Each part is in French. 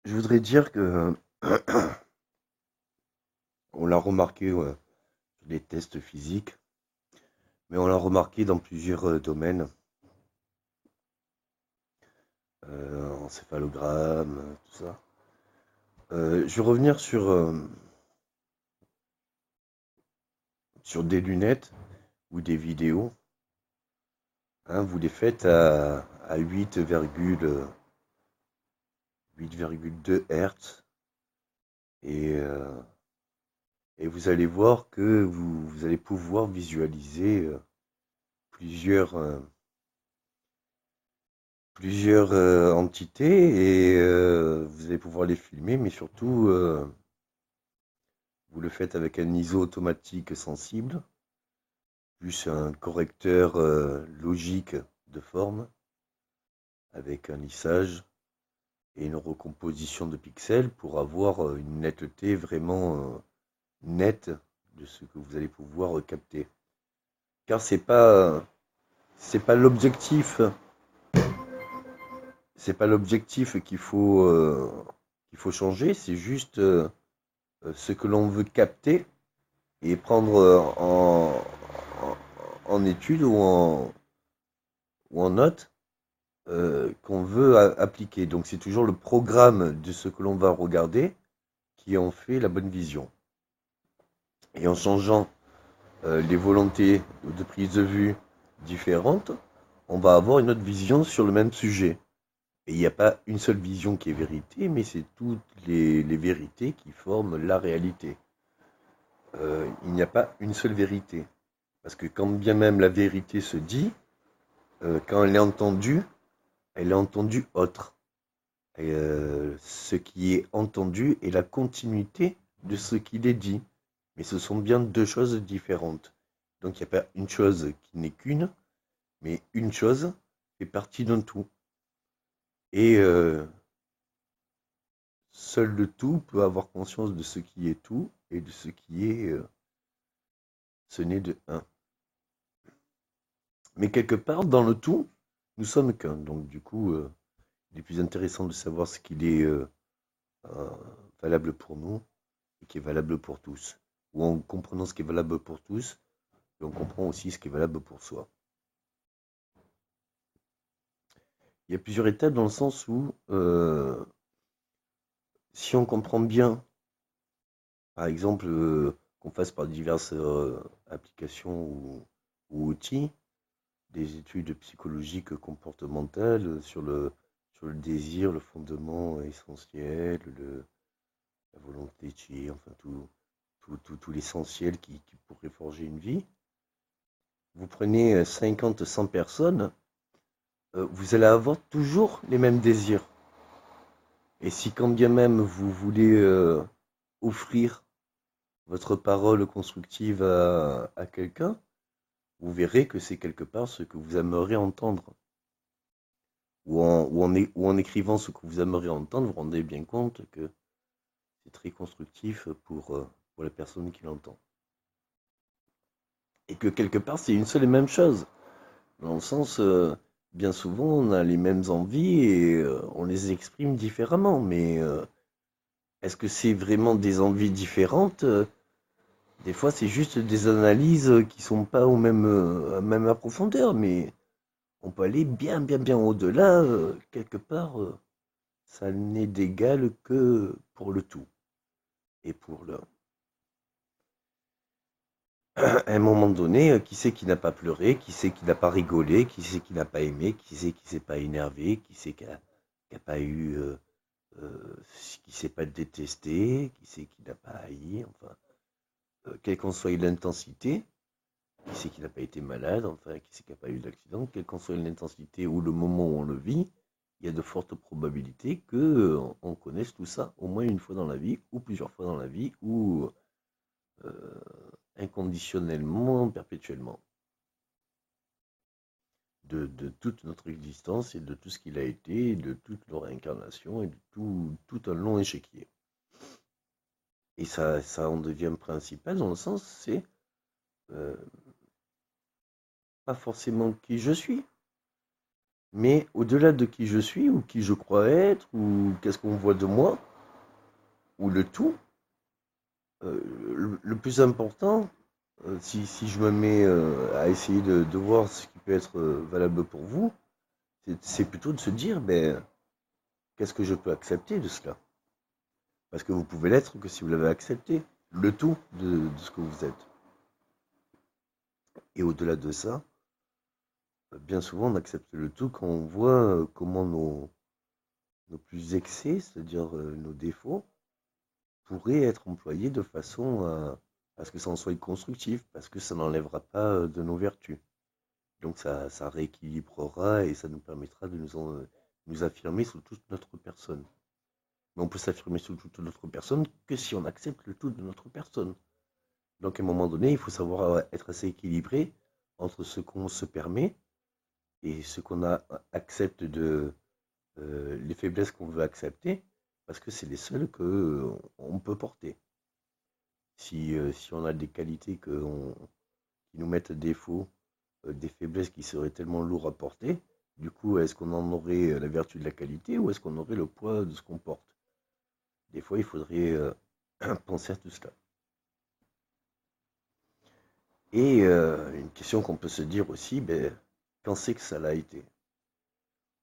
Je voudrais dire que on l'a remarqué sur les tests physiques, mais on l'a remarqué dans plusieurs domaines, encéphalogramme, tout ça. Je vais revenir sur des lunettes ou des vidéos. Hein, vous les faites à 8,2 Hz et, euh, et vous allez voir que vous allez pouvoir visualiser plusieurs, euh, plusieurs entités et vous allez pouvoir les filmer, mais surtout vous le faites avec un ISO automatique sensible, plus un correcteur logique de forme avec un lissage et une recomposition de pixels pour avoir une netteté vraiment nette de ce que vous allez pouvoir capter. Car c'est pas l'objectif qu'il faut changer, c'est juste ce que l'on veut capter et prendre en étude ou en note qu'on veut appliquer. Donc c'est toujours le programme de ce que l'on va regarder qui en fait la bonne vision. Et en changeant les volontés de prise de vue différentes, on va avoir une autre vision sur le même sujet. Et il n'y a pas une seule vision qui est vérité, mais c'est toutes les vérités qui forment la réalité. Il n'y a pas une seule vérité. Parce que quand bien même la vérité se dit, quand elle est entendue autre. Et, ce qui est entendu est la continuité de ce qu'il est dit. Mais ce sont bien deux choses différentes. Donc il n'y a pas une chose qui n'est qu'une, mais une chose fait partie d'un tout. Et seul le tout peut avoir conscience de ce qui est tout et de ce qui est ce n'est de un. Mais quelque part, dans le tout, nous sommes qu'un. Donc du coup, il est plus intéressant de savoir ce qu'il est euh, valable pour nous et qui est valable pour tous. Ou en comprenant ce qui est valable pour tous, et on comprend aussi ce qui est valable pour soi. Il y a plusieurs étapes dans le sens où, si on comprend bien, par exemple, qu'on passe par diverses applications ou outils, des études psychologiques comportementales sur le désir, le fondement essentiel, la volonté de tuer, enfin tout l'essentiel qui pourrait forger une vie. Vous prenez 50, 100 personnes, vous allez avoir toujours les mêmes désirs. Et si quand bien même vous voulez offrir votre parole constructive à quelqu'un, vous verrez que c'est quelque part ce que vous aimeriez entendre. Ou en écrivant ce que vous aimeriez entendre, vous vous rendez bien compte que c'est très constructif pour la personne qui l'entend. Et que quelque part, c'est une seule et même chose. Dans le sens, bien souvent, on a les mêmes envies et on les exprime différemment. Mais est-ce que c'est vraiment des envies différentes? Des fois, c'est juste des analyses qui sont pas à même profondeur, mais on peut aller bien, bien, bien au-delà. Quelque part, ça n'est d'égal que pour le tout et pour le. À un moment donné, qui c'est qui n'a pas pleuré, qui c'est qui n'a pas rigolé, qui c'est qui n'a pas aimé, qui c'est qui s'est pas énervé, qui c'est qui a pas eu, euh, qui s'est pas détesté, qui c'est qui n'a pas haï, enfin, quelle qu'en soit l'intensité, qui c'est qui n'a pas été malade, enfin, qui c'est qui n'a pas eu d'accident, quelle qu'en soit l'intensité ou le moment où on le vit, il y a de fortes probabilités que on connaisse tout ça au moins une fois dans la vie, ou plusieurs fois dans la vie, ou inconditionnellement, perpétuellement, de toute notre existence et de tout ce qu'il a été, et de toute leur incarnation et de tout un long échiquier. Et ça en devient principal dans le sens, c'est euh, pas forcément qui je suis, Mais au-delà de qui je suis, ou qui je crois être, ou qu'est-ce qu'on voit de moi, ou le tout, le plus important, si je me mets à essayer de voir ce qui peut être valable pour vous, c'est plutôt de se dire, ben, qu'est-ce que je peux accepter de cela? Parce que vous pouvez l'être que si vous l'avez accepté, le tout de ce que vous êtes. Et au-delà de ça, bien souvent on accepte le tout quand on voit comment nos plus excès, c'est-à-dire nos défauts, pourraient être employés de façon à ce que ça en soit constructif, parce que ça n'enlèvera pas de nos vertus. Donc ça rééquilibrera et ça nous permettra de nous affirmer sous toute notre personne. Mais on peut s'affirmer sous toute notre personne que si on accepte le tout de notre personne. Donc à un moment donné, il faut savoir être assez équilibré entre ce qu'on se permet et ce qu'on accepte de les faiblesses qu'on veut accepter, parce que c'est les seules que on peut porter. Si on a des qualités qui nous mettent à défaut, des faiblesses qui seraient tellement lourdes à porter, du coup, est-ce qu'on en aurait la vertu de la qualité ou est-ce qu'on aurait le poids de ce qu'on porte? Des fois, il faudrait penser à tout cela. Et une question qu'on peut se dire aussi, ben, quand c'est que ça l'a été?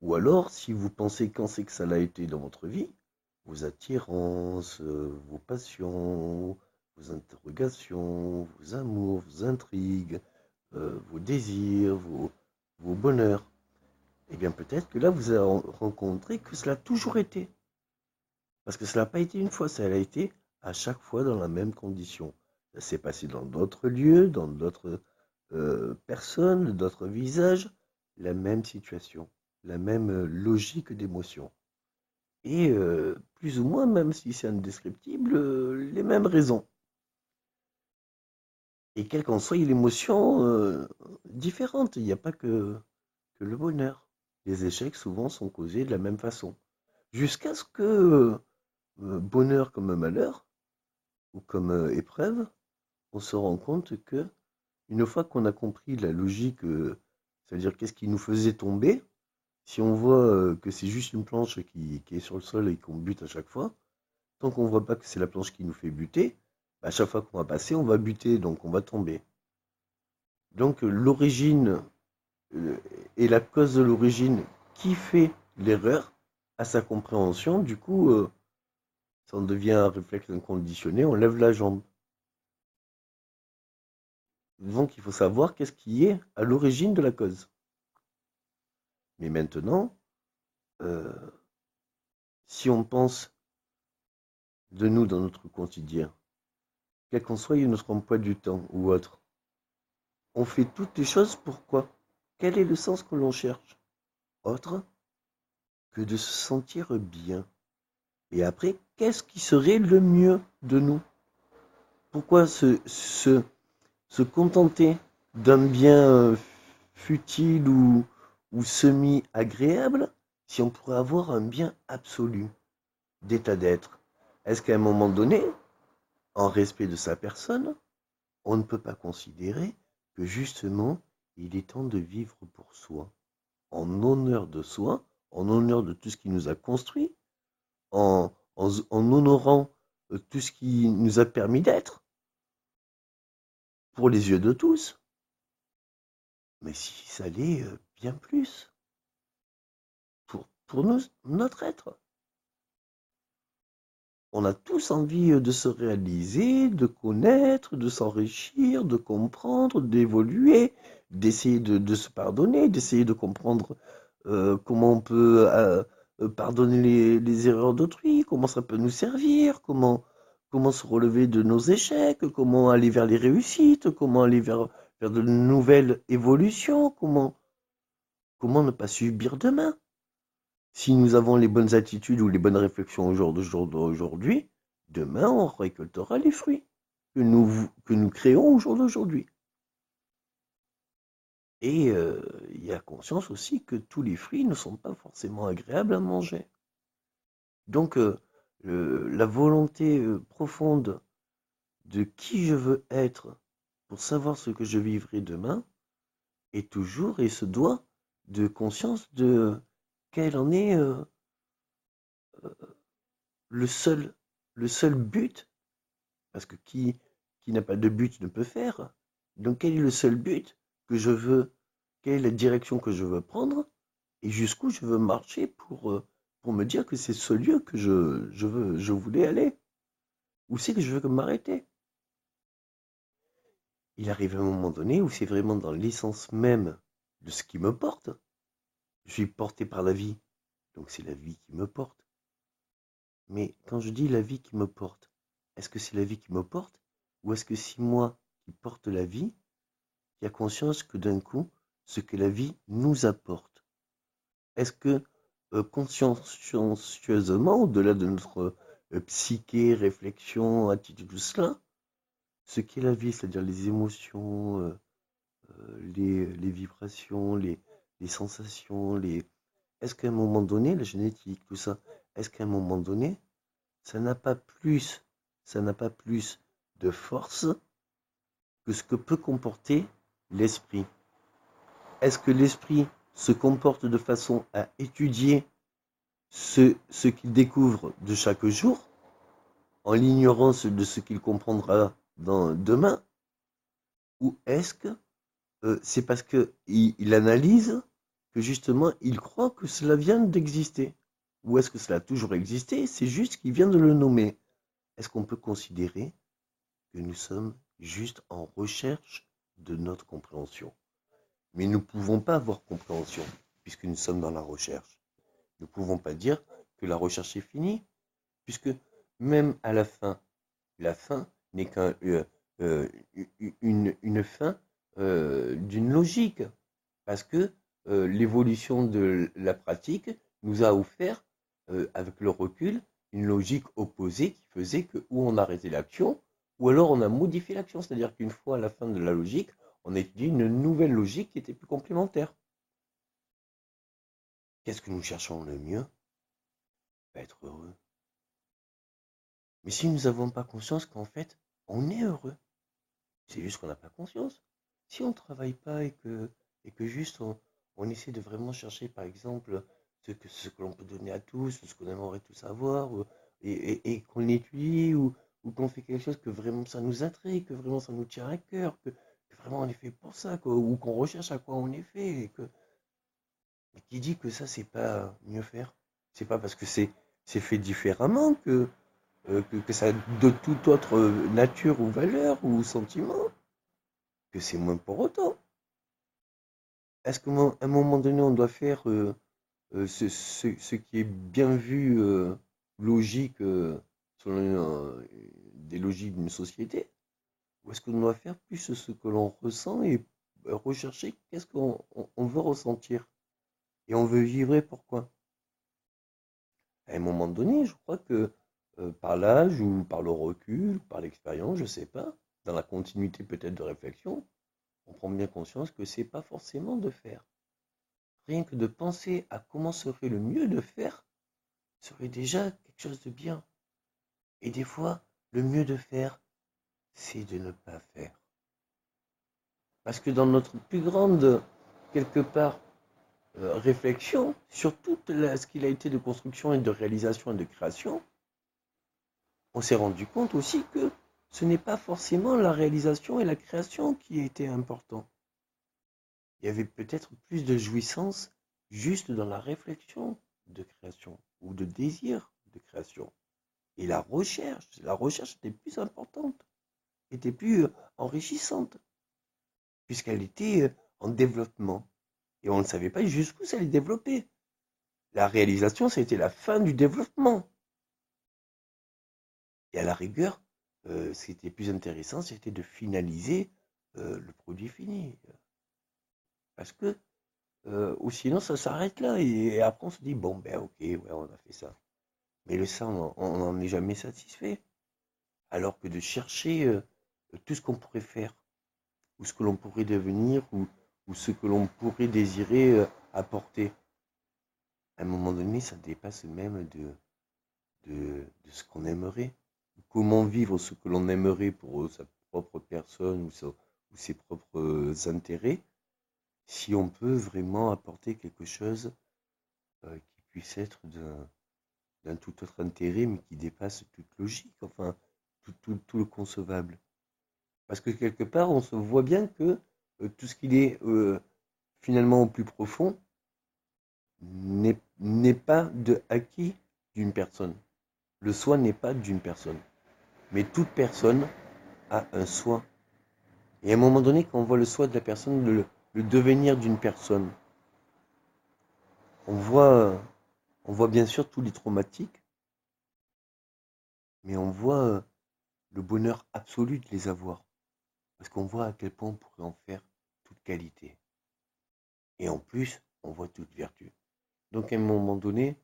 Ou alors, si vous pensez quand c'est que ça l'a été dans votre vie, vos attirances, vos passions, vos interrogations, vos amours, vos intrigues, vos désirs, vos bonheurs, eh bien peut-être que là, vous allez rencontrer que cela a toujours été. Parce que cela n'a pas été une fois, ça a été à chaque fois dans la même condition. Ça s'est passé dans d'autres lieux, dans d'autres personnes, d'autres visages, la même situation, la même logique d'émotion. Et plus ou moins, même si c'est indescriptible, les mêmes raisons. Et quelle qu'en soit l'émotion différente, il n'y a pas que le bonheur. Les échecs souvent sont causés de la même façon. Jusqu'à ce que bonheur comme malheur, ou comme épreuve, on se rend compte que une fois qu'on a compris la logique, c'est-à-dire qu'est-ce qui nous faisait tomber, si on voit que c'est juste une planche qui est sur le sol et qu'on bute à chaque fois, tant qu'on ne voit pas que c'est la planche qui nous fait buter, à chaque fois qu'on va passer, on va buter, donc on va tomber. Donc l'origine euh, et la cause de l'origine qui fait l'erreur à sa compréhension, du coup, ça en devient un réflexe inconditionné, on lève la jambe. Donc il faut savoir qu'est-ce qui est à l'origine de la cause. Mais maintenant, euh, si on pense de nous dans notre quotidien, quel qu'en soit notre emploi du temps ou autre, on fait toutes les choses pourquoi? Quel est le sens que l'on cherche? Autre que de se sentir bien. Et après, qu'est-ce qui serait le mieux de nous? Pourquoi se contenter d'un bien futile ou semi-agréable si on pourrait avoir un bien absolu d'état d'être? Est-ce qu'à un moment donné, en respect de sa personne, on ne peut pas considérer que justement, il est temps de vivre pour soi, en honneur de soi, en honneur de tout ce qui nous a construit, en honorant tout ce qui nous a permis d'être, pour les yeux de tous, mais si ça l'est bien plus, pour nous, notre être. On a tous envie de se réaliser, de connaître, de s'enrichir, de comprendre, d'évoluer, d'essayer de se pardonner, d'essayer de comprendre comment on peut pardonner les erreurs d'autrui, comment ça peut nous servir, comment se relever de nos échecs, comment aller vers les réussites, comment aller vers de nouvelles évolutions, comment ne pas subir demain. Si nous avons les bonnes attitudes ou les bonnes réflexions aujourd'hui, demain on récoltera les fruits que nous créons au jour d'aujourd'hui. Et il y a conscience aussi que tous les fruits ne sont pas forcément agréables à manger. Donc la volonté profonde de qui je veux être pour savoir ce que je vivrai demain est toujours et se doit de conscience de quel en est le seul, le seul but, parce que qui n'a pas de but ne peut faire. Donc quel est le seul but que je veux, quelle est la direction que je veux prendre et jusqu'où je veux marcher pour me dire que c'est ce lieu que je voulais aller. Où c'est que je veux m'arrêter? Il arrive un moment donné où c'est vraiment dans l'essence même de ce qui me porte. Je suis porté par la vie, donc c'est la vie qui me porte. Mais quand je dis la vie qui me porte, est-ce que c'est la vie qui me porte ou est-ce que c'est moi qui porte la vie, qui a conscience que d'un coup, ce que la vie nous apporte? Est-ce que consciencieusement, au-delà de notre psyché, réflexion, attitude, tout cela, ce qu'est la vie, c'est-à-dire les émotions, les vibrations, les sensations, est-ce qu'à un moment donné, la génétique, tout ça, est-ce qu'à un moment donné, ça n'a pas plus, ça n'a pas plus de force que ce que peut comporter l'esprit? Est-ce que l'esprit se comporte de façon à étudier ce qu'il découvre de chaque jour, en l'ignorance de ce qu'il comprendra demain? Ou est-ce que c'est parce qu'il analyse que justement il croit que cela vient d'exister? Ou est-ce que cela a toujours existé, c'est juste qu'il vient de le nommer? Est-ce qu'on peut considérer que nous sommes juste en recherche de notre compréhension? Mais nous ne pouvons pas avoir compréhension, puisque nous sommes dans la recherche. Nous ne pouvons pas dire que la recherche est finie, puisque même à la fin n'est qu'une une fin d'une logique, parce que l'évolution de la pratique nous a offert, avec le recul, une logique opposée qui faisait que ou on arrêtait l'action, ou alors on a modifié l'action, c'est-à-dire qu'une fois à la fin de la logique, on a étudié une nouvelle logique qui était plus complémentaire. Qu'est-ce que nous cherchons le mieux? Être heureux. Mais si nous n'avons pas conscience qu'en fait, on est heureux, c'est juste qu'on n'a pas conscience. Si on ne travaille pas et que juste on essaie de vraiment chercher, par exemple, ce que l'on peut donner à tous, ce qu'on aimerait tous savoir, et qu'on étudie, ou qu'on fait quelque chose que vraiment ça nous intrigue, que vraiment ça nous tient à cœur, que vraiment on est fait pour ça, quoi, ou qu'on recherche à quoi on est fait, et qui dit que ça, c'est pas mieux faire? C'est pas parce que c'est fait différemment que ça a de toute autre nature ou valeur ou sentiment, que c'est moins pour autant. Est-ce qu'à un moment donné, on doit faire ce qui est bien vu, logique, selon des logiques d'une société? Ou est-ce qu'on doit faire plus ce que l'on ressent et rechercher qu'est-ce qu'on veut ressentir? Et on veut vibrer pourquoi? À un moment donné, je crois que par l'âge ou par le recul, par l'expérience, je ne sais pas, dans la continuité peut-être de réflexion, on prend bien conscience que c'est pas forcément de faire. Rien que de penser à comment serait le mieux de faire serait déjà quelque chose de bien. Et des fois, le mieux de faire, c'est de ne pas faire. Parce que dans notre plus grande, quelque part, réflexion sur tout ce qu'il a été de construction et de réalisation et de création, on s'est rendu compte aussi que ce n'est pas forcément la réalisation et la création qui étaient importants. Il y avait peut-être plus de jouissance juste dans la réflexion de création ou de désir de création. Et la recherche était plus importante, était plus enrichissante, puisqu'elle était en développement. Et on ne savait pas jusqu'où ça allait développer. La réalisation, c'était la fin du développement. Et à la rigueur, ce qui était plus intéressant, c'était de finaliser le produit fini. Parce que ou sinon, ça s'arrête là. Et après, on se dit, bon, ben ok, ouais, on a fait ça. Mais le ça, on n'en est jamais satisfait. Alors que de chercher tout ce qu'on pourrait faire, ou ce que l'on pourrait devenir, ou ce que l'on pourrait désirer apporter. À un moment donné, ça dépasse même de ce qu'on aimerait. Comment vivre ce que l'on aimerait pour sa propre personne ou ses propres intérêts, si on peut vraiment apporter quelque chose qui puisse être d'un tout autre intérêt, mais qui dépasse toute logique, enfin, tout le concevable. Parce que quelque part, on se voit bien que tout ce qu'il est finalement au plus profond n'est pas de acquis d'une personne. Le soi n'est pas d'une personne. Mais toute personne a un soi. Et à un moment donné, quand on voit le soi de la personne, le devenir d'une personne, on voit, on voit bien sûr tous les traumatiques, mais on voit le bonheur absolu de les avoir. Parce qu'on voit à quel point on pourrait en faire toute qualité. Et en plus, on voit toute vertu. Donc à un moment donné,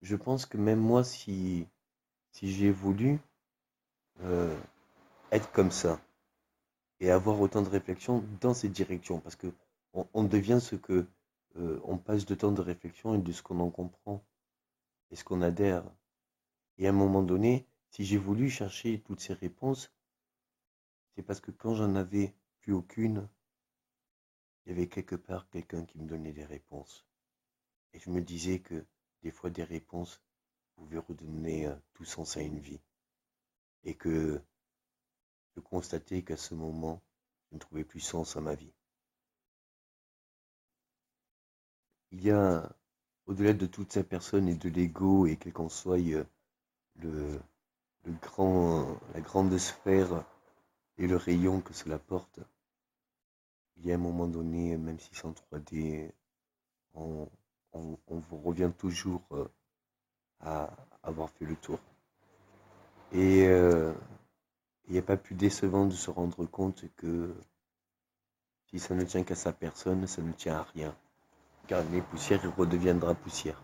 je pense que même moi, si j'ai voulu euh, être comme ça et avoir autant de réflexion dans cette direction, parce que on devient ce que on passe de temps de réflexion et de ce qu'on en comprend et ce qu'on adhère. Et à un moment donné, si j'ai voulu chercher toutes ces réponses, c'est parce que quand j'en avais plus aucune, il y avait quelque part quelqu'un qui me donnait des réponses. Et je me disais que des fois des réponses pouvaient redonner tout sens à une vie. Et que je constatais qu'à ce moment, je ne trouvais plus sens à ma vie. Il y a, au-delà de toute sa personne et de l'ego, et quel qu'en soit le, la grande sphère et le rayon que cela porte, il y a un moment donné, même si c'est en 3D, on, on revient toujours à avoir fait le tour. Et il n'y a pas plus décevant de se rendre compte que si ça ne tient qu'à sa personne, ça ne tient à rien. Car il est poussière, il redeviendra poussière.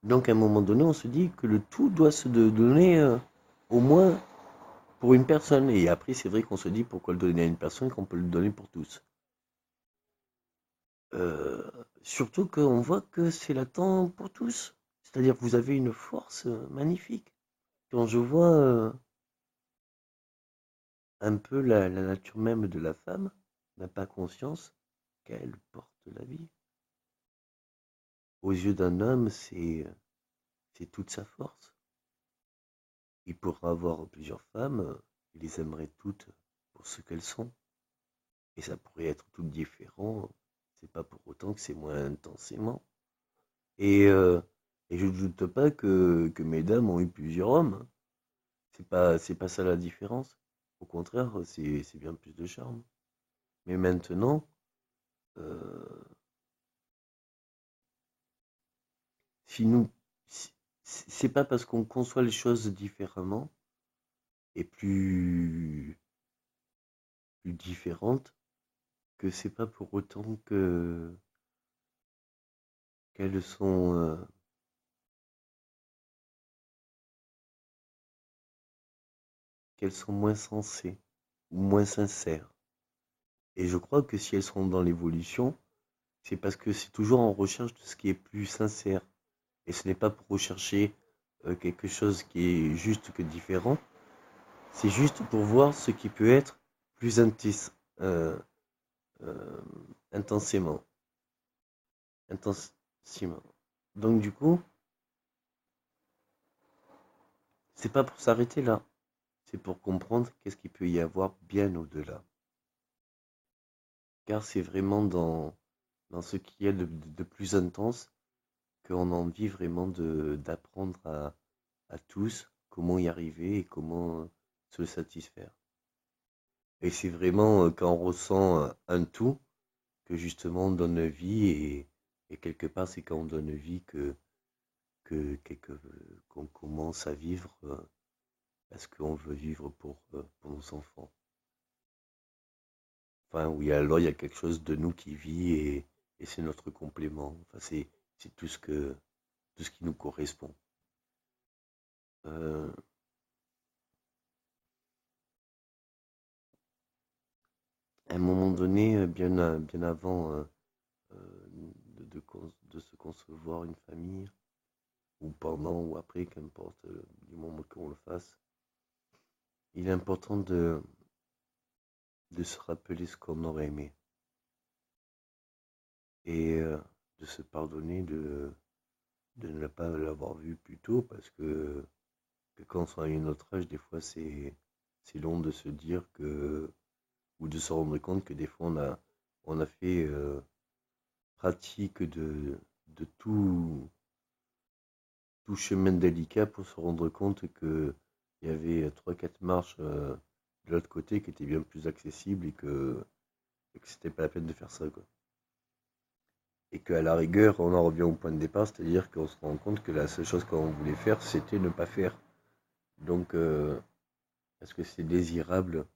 Donc à un moment donné, on se dit que le tout doit se donner au moins pour une personne. Et après, c'est vrai qu'on se dit pourquoi le donner à une personne quand on peut le donner pour tous. Euh, Surtout qu'on voit que c'est latent pour tous. C'est-à-dire que vous avez une force magnifique. Quand je vois un peu la nature même de la femme, n'a pas conscience qu'elle porte la vie. Aux yeux d'un homme, c'est toute sa force. Il pourra avoir plusieurs femmes, il les aimerait toutes pour ce qu'elles sont. Et ça pourrait être tout différent. C'est pas pour autant que c'est moins intensément. Et, euh, et je ne doute pas que mesdames ont eu plusieurs hommes. C'est pas ça la différence. Au contraire, c'est bien plus de charme. Mais maintenant, euh, si nous, c'est pas parce qu'on conçoit les choses différemment et plus différentes que c'est pas pour autant que qu'elles sont qu'elles sont moins sensées ou moins sincères. Et je crois que si elles sont dans l'évolution, c'est parce que c'est toujours en recherche de ce qui est plus sincère. Et ce n'est pas pour rechercher quelque chose qui est juste que différent. C'est juste pour voir ce qui peut être plus euh, euh, intensément. Intensément. Donc du coup, c'est pas pour s'arrêter là. C'est pour comprendre qu'est-ce qu'il peut y avoir bien au-delà. Car c'est vraiment dans ce qu'il y a de plus intense qu'on a envie vraiment d'apprendre à tous comment y arriver et comment se satisfaire. Et c'est vraiment quand on ressent un tout que justement on donne vie et quelque part c'est quand on donne vie qu'on commence à vivre parce qu'on veut vivre pour nos enfants. Enfin, oui, alors il y a quelque chose de nous qui vit et c'est notre complément. Enfin, c'est tout ce qui nous correspond. Euh, à un moment donné, bien avant de se concevoir une famille, ou pendant ou après, qu'importe, du moment qu'on le fasse, il est important de se rappeler ce qu'on aurait aimé et de se pardonner de ne pas l'avoir vu plus tôt parce que quand on sera à notre âge, des fois c'est long de se dire que ou de se rendre compte que des fois on a fait pratique de tout chemin délicat pour se rendre compte que il y avait trois quatre marches de l'autre côté qui étaient bien plus accessibles et que c'était pas la peine de faire ça, quoi. Et qu'à la rigueur, on en revient au point de départ, c'est-à-dire qu'on se rend compte que la seule chose qu'on voulait faire, c'était ne pas faire. Donc, est-ce que c'est désirable?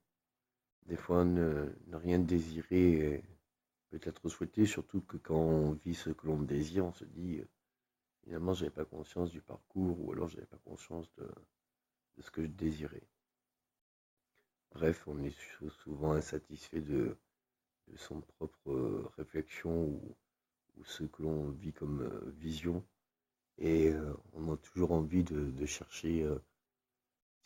Des fois, ne rien désirer peut être souhaité, surtout que quand on vit ce que l'on désire, on se dit, finalement, j'avais pas conscience du parcours, ou alors j'avais pas conscience de ce que je désirais. Bref, on est souvent insatisfait de son propre réflexion ou ce que l'on vit comme vision. Et on a toujours envie de chercher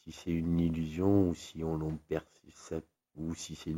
si c'est une illusion ou si on en persiste ou si c'est une